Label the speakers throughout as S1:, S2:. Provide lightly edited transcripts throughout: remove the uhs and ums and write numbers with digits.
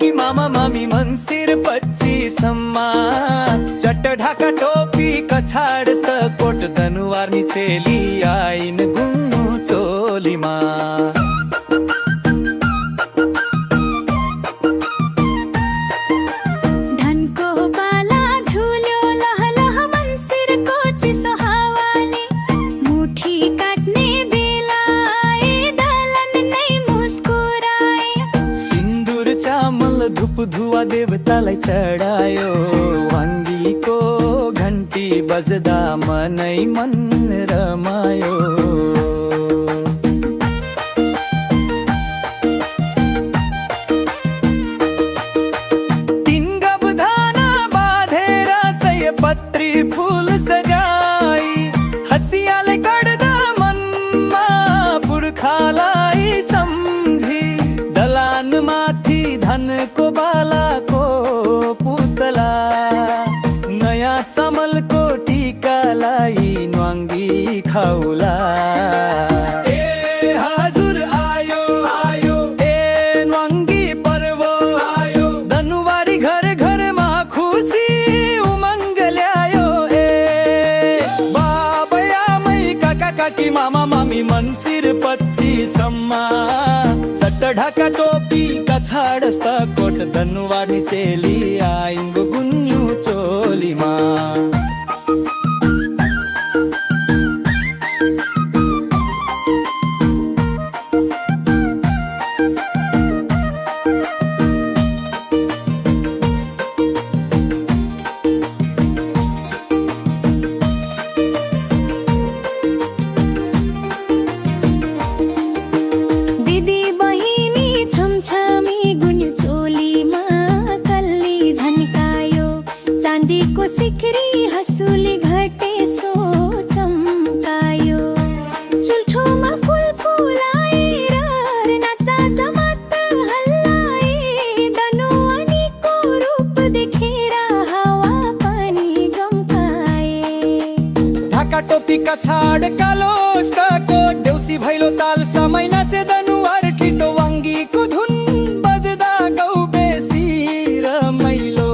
S1: काकी मामा मामी मन्सिर 25 सम्मा चट्ट ढाका टोपी कछाड कोट दनुवार्नी चेली आइन गुन्नु चोलीमा धुप धुवा देवतालाई चढायो वाङ्गीको घन्टी बज्दा मनै मन रमायो तीन गबधाना बाँधेर सयपत्री फुल सजाई हँसियाले गर्दा मनमा पुर्खालाई सम्झी दलान माथि धनको बालाको पुतला नयाँ चामलको टिकालाई न्वाङ्गी खाउला ए हजुर आयो आयो ए न्वाङ्गी पर्व आयो दनुवारी घर घरमा खुसी उमङ्ग ल्यायो ए बाबा आमै काका काकी मामा मामी मन्सिर 25 सम्मा चट्ट ढाका टोपी कछाड कोट दनुवार्नी चेली आइन गुन्यु चोलीमा
S2: चाँदीको सिक्री हँसुली घटे सो चम्कायो चुल्ठोमा फुल फुलाएर नाच्दा जमात हल्लाए दनुवानीको रूप देखेर हावा पनि गम्काए
S1: ढाका टोपी कछाड कालो कोट देउसी भैलो ताल समय नाचे दनुवार ठिटो वाङ्गीको धुन बज्दा गाउँ बेसी रमाइलो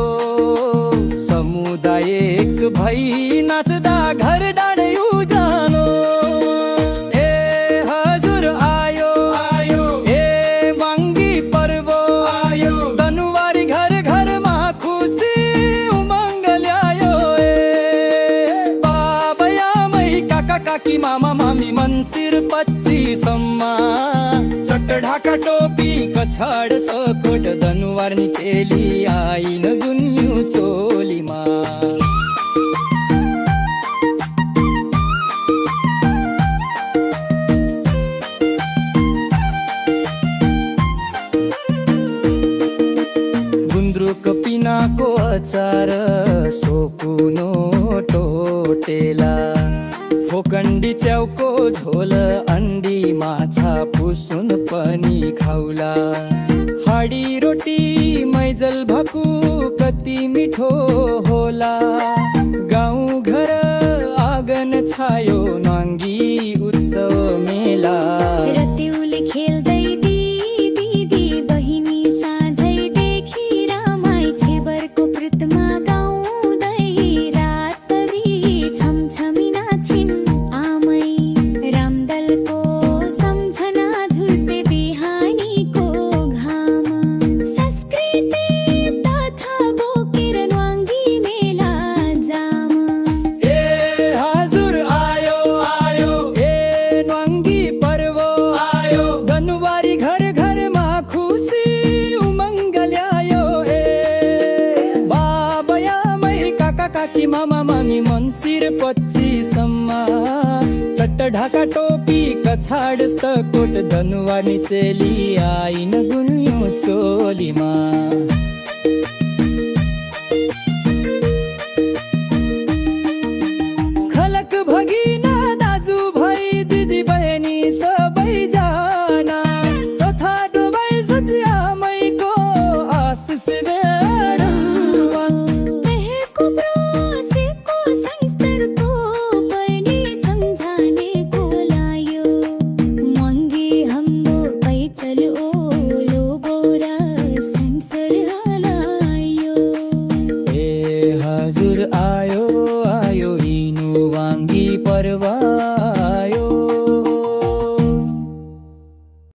S1: एक भई नाच्दा घर डाँडै उजालो ए हजुर आयो आयो ए वाङ्गी पर्व आयो दनुवारी घर घरमा खुसी उमङ्ग ल्यायो ए बाबा आमै काका काकी मामा मामी मन्सिर 25 सम्मा चट्ट ढाका टोपी कछाड कोट दनुवार्नी चेली आइन गुन्यु चोलीमा गुन्द्रुक पिनाको अचार सोकुनो टोटेला फोकन्डी च्याउको झोल अन्डी माछा पुसुन पनि खाउला हाडी रोटी मैजल भकु कति मिठो होला गाउँ घर आँगन छायो नाङ्गी उत्सव मेला
S2: रतिउले खेल्दै दिदी बहिनी साँझैदेखि रमाइ छेबरको प्रीतमा गाउँदै रातभरि छमछमी नाचिन् आमै रामदलको सम्झना झुल्टे बिहानीको घाम संस्कृति तथा बोकेर न्वाङ्गी मेला जाम
S1: ए हजुर आयो आयो ए न्वाङ्गी पर्व आयो दनुवारी घर घरमा खुसी उमङ्ग ल्यायो ए बाबा आमै काका काकी मामा मामी मन्सिर 25 सम्मा चट्ट ढाका टोपी कछाड कोट दनुवार्नी चेली आइन गुन्यु चोलीमा